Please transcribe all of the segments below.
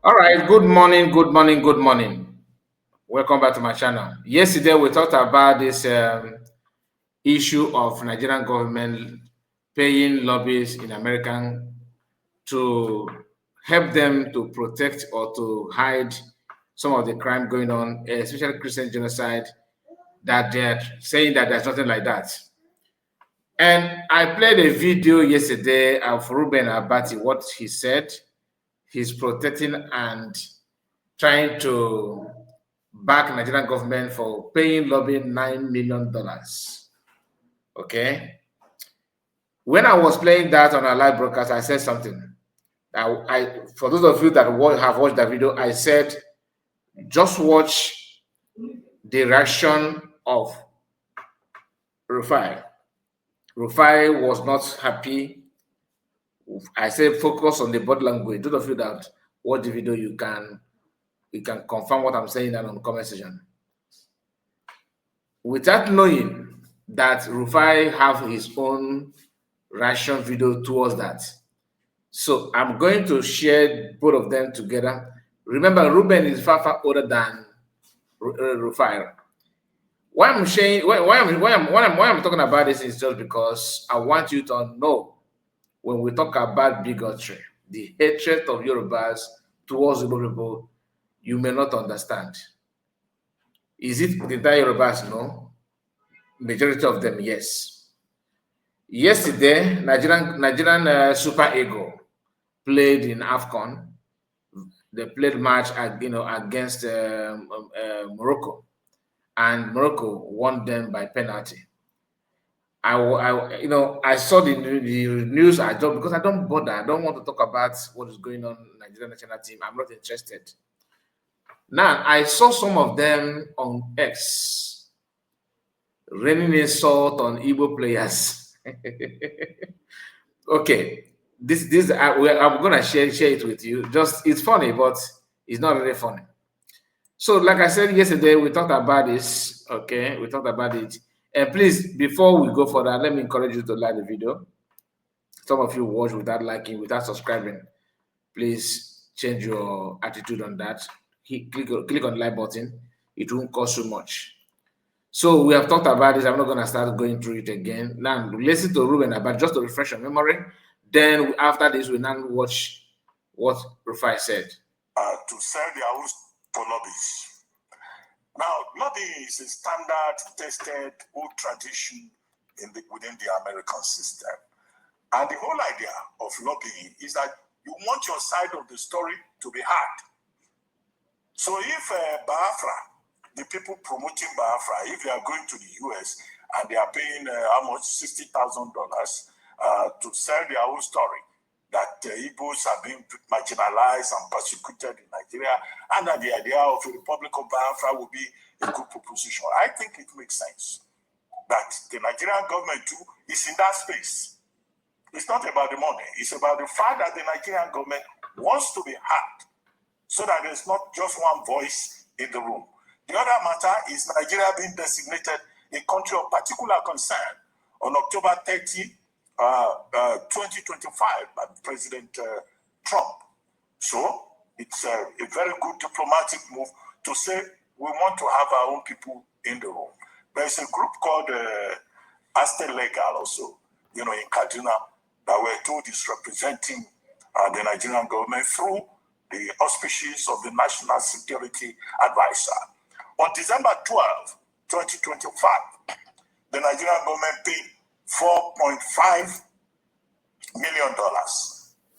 All right, good morning, good morning, good morning. Welcome back to my channel. Yesterday, we talked about this issue of Nigerian government paying lobbyists in American to help them to protect or to hide some of the crime going on, especially Christian genocide, that they're saying that there's nothing like that. And I played a video yesterday of Reuben Abati, what he said. He's protecting and trying to back Nigerian government for paying lobbying $9 million. Okay. When I was playing that on a live broadcast, I said something. For those of you that have watched that video, I said, just watch the reaction of Rufai. Rufai was not happy. I said, focus on the body language. Those of you that watch the video, you can confirm what I'm saying on the comment section. Without knowing that Rufai have his own reaction video towards that. So I'm going to share both of them together. Remember, Reuben is far older than Rufai. Why I'm talking about this is just because I want you to know when we talk about bigotry, the hatred of Yorubas towards Igbo people, you may not understand. Is it the entire Yorubas? No. Majority of them, yes. Yesterday, Nigerian Super Eagle played in AFCON. They played match against Morocco, and Morocco won them by penalty. I saw the news. I don't, because I don't bother. I don't want to talk about what is going on in the Nigerian national team. I'm not interested. Now I saw some of them on X raining insult on Igbo players. Okay, I'm gonna share it with you. Just it's funny, but it's not really funny. So, like I said yesterday, we talked about this. Okay, we talked about it. And please, before we go further, let me encourage you to like the video. Some of you watch without liking, without subscribing. Please change your attitude on that. Click on the like button. It won't cost you much. So we have talked about this. I'm not going to start going through it again. Now, listen to Reuben about just to refresh your memory. Then after this, we now watch what Rufai said. To sell their own for lobbies. Now, lobbying is a standard, tested, old tradition within the American system. And the whole idea of lobbying is that you want your side of the story to be heard. So if Biafra, the people promoting Biafra, if they are going to the US and they are paying how much, $60,000 to sell their own story, that Igbos are being marginalized and persecuted in Nigeria, and that the idea of a Republic of Biafra will be a good proposition. I think it makes sense that the Nigerian government too is in that space. It's not about the money. It's about the fact that the Nigerian government wants to be heard so that there's not just one voice in the room. The other matter is Nigeria being designated a country of particular concern on October 30, 2025 by President Trump. So it's a very good diplomatic move to say we want to have our own people in the room. There's a group called Aste Legal also, in Kaduna, that we're told is representing the Nigerian government through the auspices of the National Security Advisor. On December 12, 2025, the Nigerian government paid $4.5 million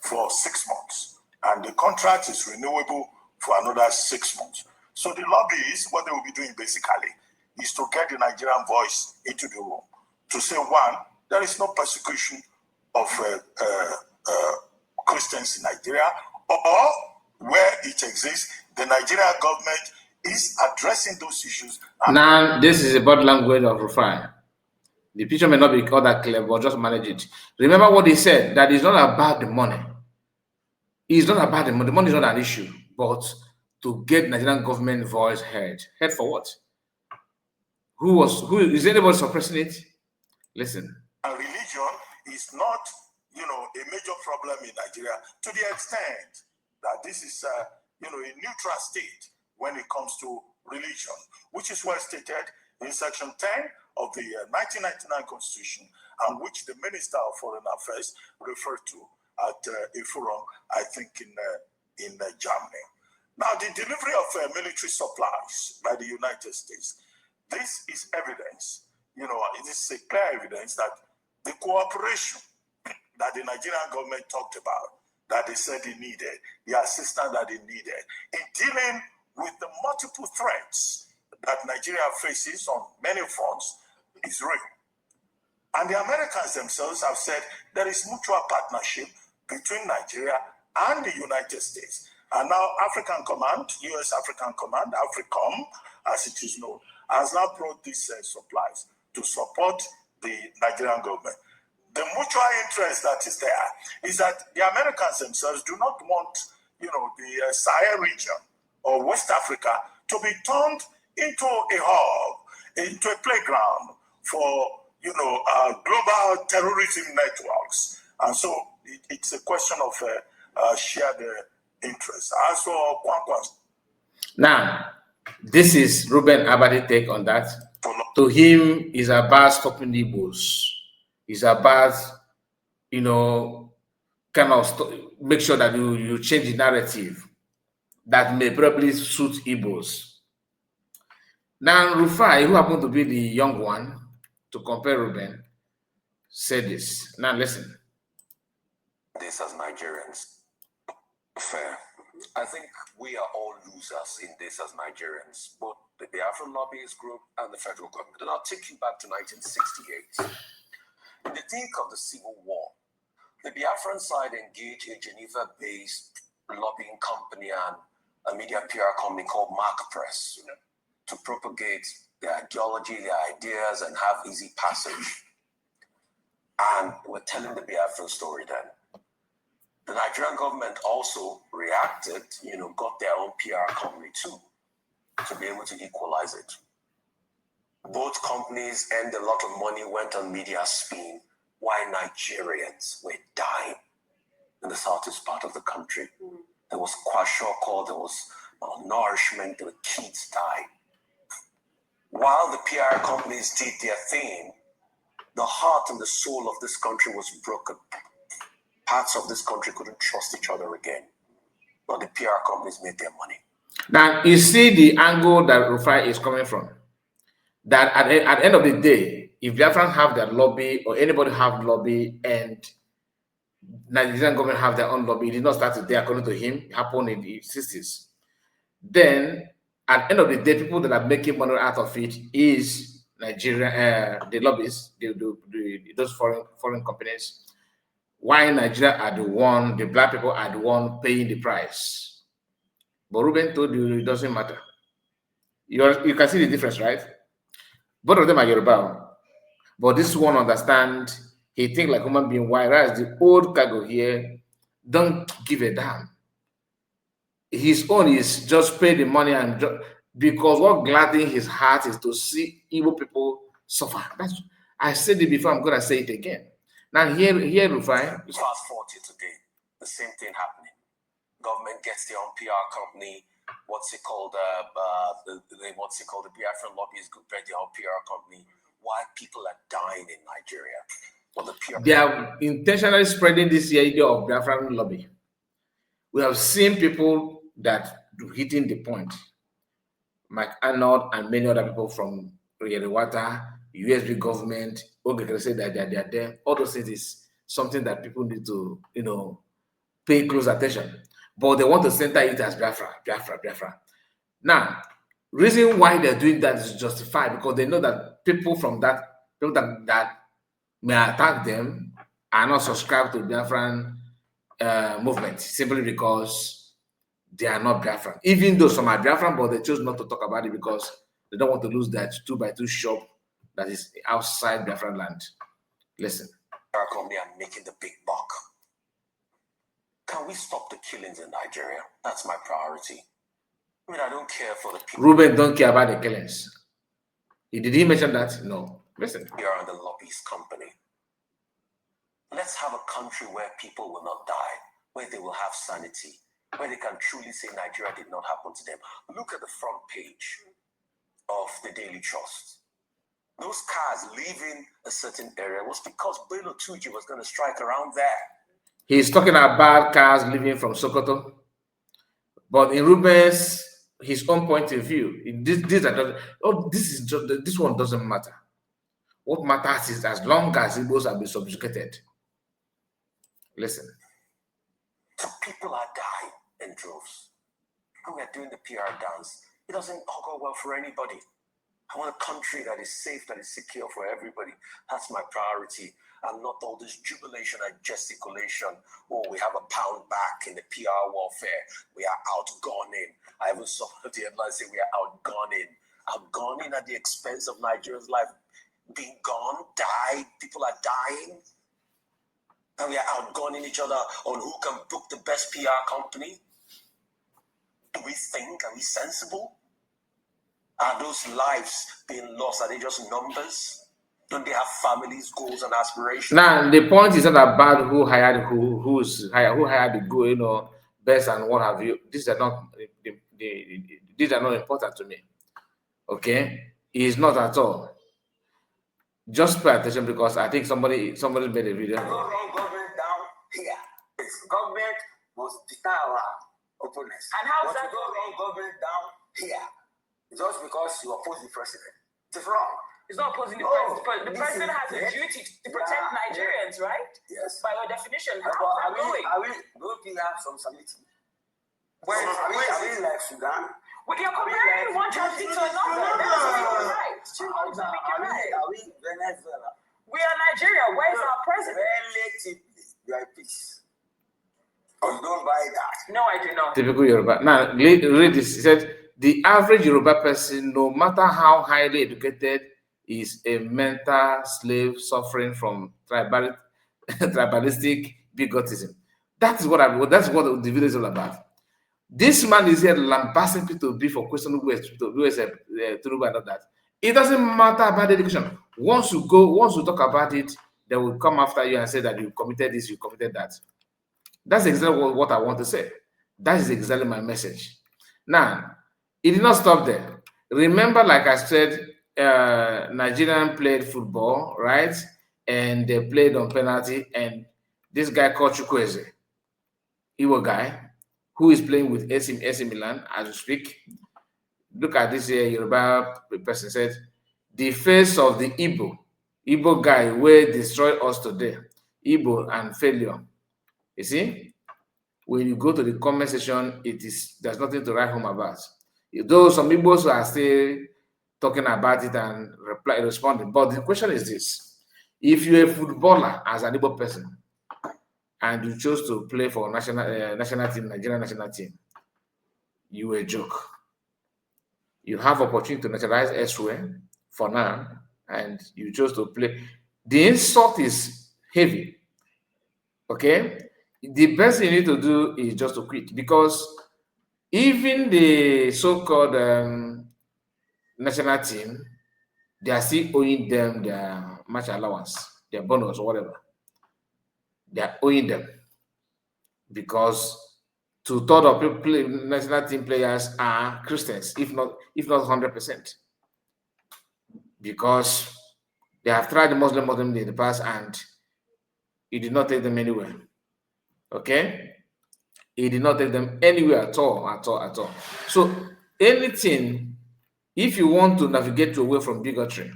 for 6 months, and the contract is renewable for another 6 months. So the lobbyists, what they will be doing basically is to get the Nigerian voice into the room to say, one, there is no persecution of Christians in Nigeria, or where it exists, the Nigerian government is addressing those issues. Now, this is about language of Rufai. The picture may not be all that clear, but just manage it. Remember what he said, that it's not about the money. It's not about the money. The money is not an issue, but to get Nigerian government voice heard. Heard for what? Who is anybody suppressing it? Listen. Religion is not, a major problem in Nigeria, to the extent that this is a neutral state when it comes to religion, which is well stated in Section 10 of the 1999 Constitution, and which the Minister of Foreign Affairs referred to at a forum, I think, in Germany. Now, the delivery of military supplies by the United States, this is evidence, it is a clear evidence that the cooperation that the Nigerian government talked about, that they said they needed, the assistance that they needed in dealing with the multiple threats that Nigeria faces on many fronts is real. And the Americans themselves have said there is mutual partnership between Nigeria and the United States. And now African Command, US African Command, AFRICOM, as it is known, has now brought these supplies to support the Nigerian government. The mutual interest that is there is that the Americans themselves do not want, the Sahel region or West Africa to be turned into a hub, into a playground for, global terrorism networks. And so it's a question of shared interest. Also, now, this is Reuben Abati take on that. To him, it's about stopping the Igbos. It's about, kind of make sure that you change the narrative that may probably suit Igbos. Now, Rufai, who happened to be the young one to compare Reuben, said this. Now, listen. This as Nigerians. Fair. I think we are all losers in this as Nigerians, both the Biafran lobbyist group and the federal government. And I'll take you back to 1968. In the thick of the Civil War, the Biafran side engaged a Geneva-based lobbying company and a media PR company called Mark Press to propagate their ideology, their ideas, and have easy passage. And we're telling the Biafran story then. The Nigerian government also reacted, got their own PR company too, to be able to equalize it. Both companies earned a lot of money, went on media spin, while Nigerians were dying in the southeast part of the country. There was kwashiorkor, there was malnourishment, there were kids dying. While the PR companies did their thing, the heart and the soul of this country was broken. Parts of this country couldn't trust each other again. But the PR companies made their money. Now, you see the angle that Rufai is coming from. That at the end of the day, if Biafran have their lobby or anybody have lobby and Nigerian government have their own lobby, it did not start today, according to him, it happened in the 60s. Then, at the end of the day, people that are making money out of it is Nigeria, the lobbyists, those foreign companies. Why Nigeria are the black people are the one paying the price. But Reuben told you it doesn't matter. You can see the difference, right? Both of them are Yoruba. But this one understand, he think like human being, whereas the old cargo here don't give a damn. His own is just pay the money and because what gladdens his heart is to see evil people suffer. I said it before, I'm gonna say it again. Now here, Rufai. Fast forward to today, the same thing happening. Government gets their own PR company. What's it called? The Biafran lobbyist group get their own PR company. Why people are dying in Nigeria? Well, they are intentionally spreading this idea of Biafran lobby. We have seen people that hitting the point. Mike Arnold and many other people from Yerewata, USB government, okay, say that they are there. All those things is something that people need to, pay close attention. But they want to center it as Biafra. Now, reason why they're doing that is justified because they know that people that may attack them are not subscribed to Biafran movement simply because they are not Biafran. Even though some are Biafran, but they chose not to talk about it because they don't want to lose that 2x2 shop that is outside Biafran land. Listen. Our company are making the big buck. Can we stop the killings in Nigeria? That's my priority. I mean, I don't care for the people. Reuben don't care about the killings. Did he mention that? No. Listen. We are in the lobbyist company. Let's have a country where people will not die, where they will have sanity, where they can truly say Nigeria did not happen to them. Look at the front page of the Daily Trust. Those cars leaving a certain area was because Bello Tuji was going to strike around there. He's talking about cars leaving from Sokoto. But in Reuben's, his own point of view, this one doesn't matter. What matters is as long as Igbos have been subjugated. Listen. So people are dying in droves. And we are doing the PR dance. It doesn't go well for anybody. I want a country that is safe, that is secure for everybody. That's my priority. And not all this jubilation and gesticulation. Oh, we have a pound back in the PR warfare. We are outgunning. I even saw the headline say we are outgunning. Outgunning at the expense of Nigeria's life. Being gone, died, people are dying. And we are outgunning each other on who can book the best PR company. Do we think? Are we sensible? Are those lives being lost? Are they just numbers? Don't they have families, goals, and aspirations? Now the point is not about who hired who hired the best and what have you. These are not these are not important to me. Okay, it's not at all. Just pay attention because I think somebody made a video. Go wrong government down here. It's government must deter our opponents. And how is that go wrong government down here? Just because you oppose the president. It's wrong. It's not opposing the president. The president has a duty to protect Nigerians, right? Yes. By your definition. How Are is that going? don't we have some sanity? Where is like Sudan? Well, you're comparing one tragedy to another. That doesn't make it right. How does that make it right? Are we Venezuela? We are Nigeria. Where is our president? Relatively, you are peace. Oh, you don't buy that? No, I do not. Typical Yoruba. Now, read this. He said, the average Yoruba person, no matter how highly educated, is a mental slave suffering from tribalistic bigotism. That's what the video is all about. This man is here lambasting people to be for questioning who is Tinubu and all that. It doesn't matter about education. Once you talk about it, they will come after you and say that you committed this, you committed that. That's exactly what I want to say. That is exactly my message. Now, it did not stop there. Remember, like I said, Nigerian played football, right? And they played on penalty, and this guy called Chukwueze, Igbo guy, who is playing with AC Milan as we speak. Look at this here, Yoruba person said, the face of the Igbo guy will destroy us today. Igbo and failure. You see? When you go to the comment section, there's nothing to write home about. Though some Igbos are still talking about it and responding. But the question is this: if you're a footballer as an Igbo person and you chose to play for national team, Nigerian national team, you a joke. You have opportunity to naturalize elsewhere for now, and you chose to play. The insult is heavy. Okay? The best you need to do is just to quit, because even the so-called national team, they are still owing them their match allowance, their bonus or whatever. They are owing them, because 2/3 of people, national team players are Christians, if not 100%, because they have tried the Muslim in the past and it did not take them anywhere. Okay, it did not take them anywhere at all. So anything, if you want to navigate away from bigotry,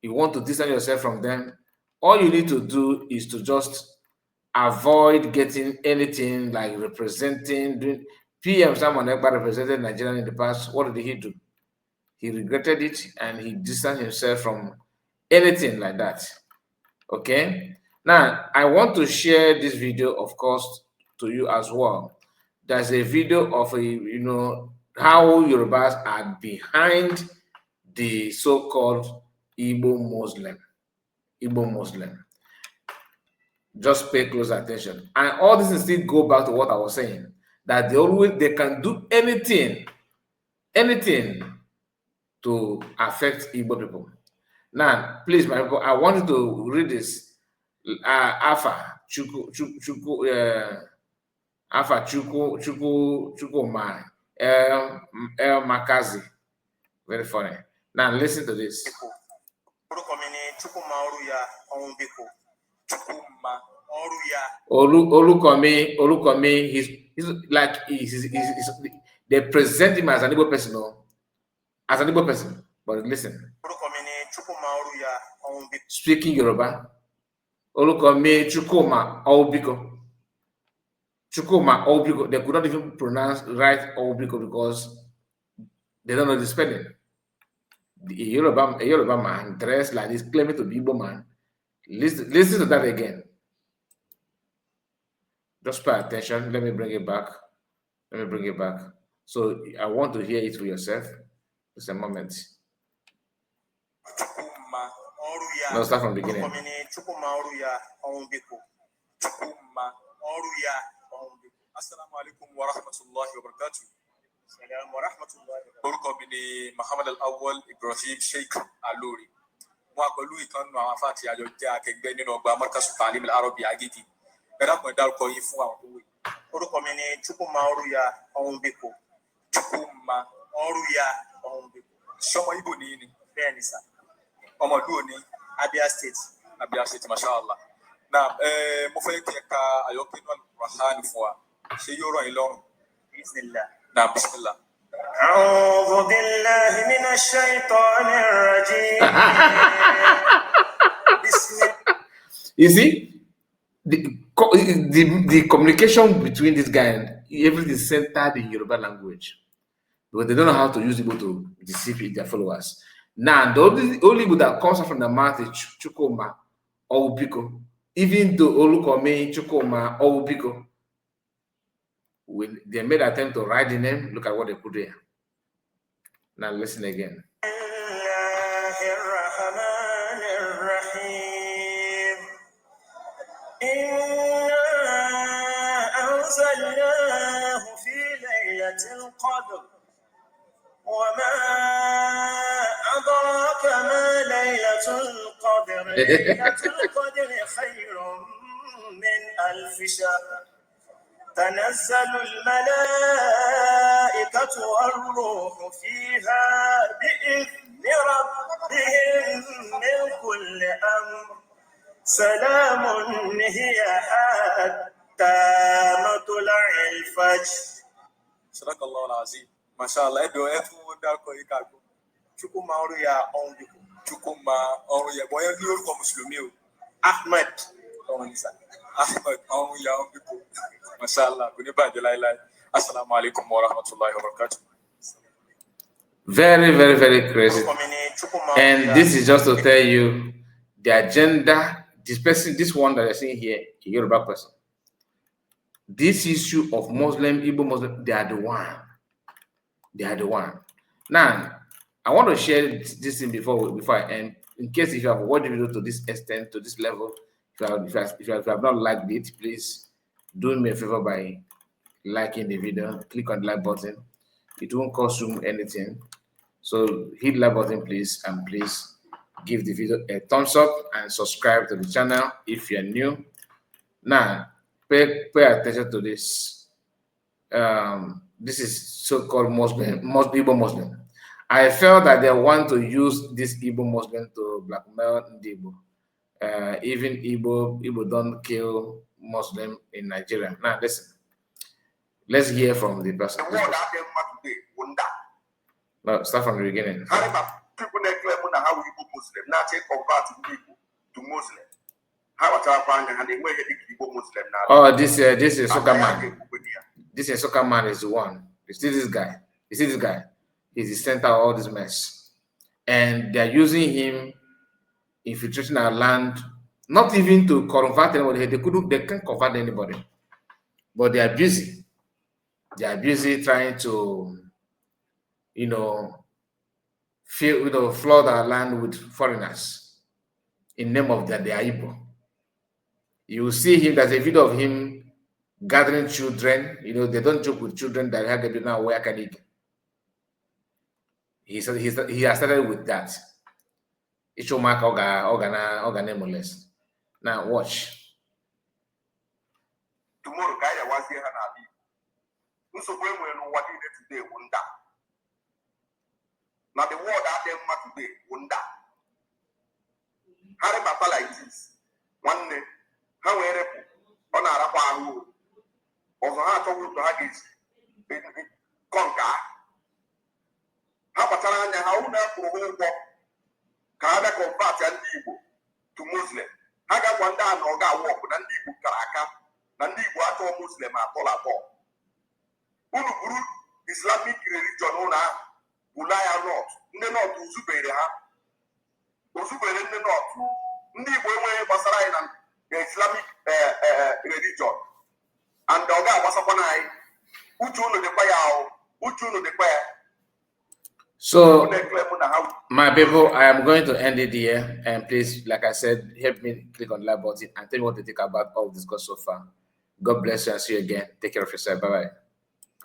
you want to distance yourself from them, all you need to do is to just avoid getting anything like representing. PM Simon Ekpa represented Nigeria in the past. What did he do? He regretted it and he distanced himself from anything like that. Okay. Now, I want to share this video, of course, to you as well. There's a video of how Yorubas are behind the so-called Igbo Muslim. Just pay close attention. And all this is still go back to what I was saying, that they can do anything to affect Igbo people. Now, please, my people, I want you to read this. Alpha Chuku, Alpha Chukuma El Makazi. Very funny. Now listen to this. Olukomi, he's like they present him as an Igbo person, as an Igbo person. But listen, speaking Yoruba, Olukomi Chukuma Obiko. Chukuma Obiko, they could not even pronounce right Obiko because they don't know the spelling. A Yoruba man dressed like this, claiming to be Igbo man. Listen to that again. Just pay attention. Let me bring it back. So I want to hear it for yourself. Just a moment. No, start from the beginning. Assalamu alaikum wa rahmatullahi wa barakatuh. Assalamu wa rahmatullahi wa barakatuh. Orúkọ mi ni Muhammad Al-Awwal Ibrahim Sheikh Alori. Mo wà pẹ̀lú ìkànnì àwọn afáàtì àjọ jẹ́ akẹgbẹ́ nínú ọgbà Markazu Ta'alim Al-Arabi Agidi. Ẹ dákun ẹ dárúkọ yín fún àwọn tó wé. Orúkọ mi ni Chukwuma Oruya Ọ̀húnbíkò. Chukwuma Oruya Ọ̀húnbíkò. Ṣọmọ Ìgbò ni yín ni? Bẹ́ẹ̀ni sà. Ọmọ ìlú wo ni? Abia State. Abia State, mashallah. Now, mo fẹ́ kí ẹ ka àyọkẹ́ inú Al-Qur'an fún wa. Ṣé yóò ràn yín lọ́rùn? Bismillah. Now, bismillah. أعوذ بالله من الشيطان الرجيم. You see, the communication between this guy and everything is centered in Yoruba language, because they don't know how to use it to deceive their followers. Now, the only Igbo that comes out from the mouth is Chukoma or Ubiko. Even though Olukome, Chukoma or Ubiko, when they made an attempt to write the name, look at what they put there. Now listen again. وما أدراك ما ليلة القدر. ليلة القدر خير من ألف شهر. تنزل الملائكة والروح فيها بإذن ربهم من كل أمر. سلام هي حتى مطلع الفجر. صدق الله العظيم. Mashallah, edo efu dako ikago. Chukuma Oruya Ọ̀húnbíkò. Chukuma Oruya. Boya ni orúkọ Mùsùlùmí o. Ahmed. Ahmed Oruya Ọ̀húnbíkò. Mashallah, kò ní bàjẹ́ láíláí. Assalamu alaikum wa rahmatullahi wa barakatuh. Very, very, very crazy. And this is just to tell you the agenda. This one that you're seeing here, a Yoruba person. This issue of Muslim, Igbo Muslim, they are the one. They are the one. Now, I want to share this thing before I end. In case if you have watched the video to this extent, to this level, if you have not liked it, please do me a favor by liking the video. Click on the like button. It won't cost you anything. So hit the like button, please, and please give the video a thumbs up and subscribe to the channel if you're new. Now, pay attention to this. This is so-called Igbo Muslim. I felt that they want to use this Igbo Muslim to blackmail Igbo. Even Igbo don't kill Muslim in Nigeria. Now listen. Let's hear from the person. No, start from the beginning. People that claim how we Muslim now take convert to Muslim. How Muslim now? Oh, this is soccer man. This is soccer man is the one. You see this guy? He's the center of all this mess. And they're using him infiltrating our land, not even to convert anybody. They can't convert anybody. But they are busy. They are busy trying to, flood our land with foreigners in name of their Igbo. You will see him, there's a video of him gathering children. They don't joke with children that have to now where can he has started with that. It will mark molest. Now watch. Tomorrow, guy was here and nsogbu enwere n'ụwa niile today bụ nda. Now the world out there today wonder. Harry Bata like this. One day, how we on a rapa of a heart of to Haggis conquer. How about how now Kada convert and Igbo to Muslim. Haga Wanda and Oga walk with an Igbo Karaka, and Igbo at Muslim at all. Ulu Islamic religion Ulaya North, the North Uzubere ha. Uzubere in the North. Ndi Wewe Basara and the Islamic religion. And the Oga Wasapanai, Uchuno de Payao, Uchuno de Pay. So, my people, I am going to end it here. And please, like I said, help me click on the like button and tell me what to think about all this discussed so far. God bless you and see you again. Take care of yourself. Bye-bye.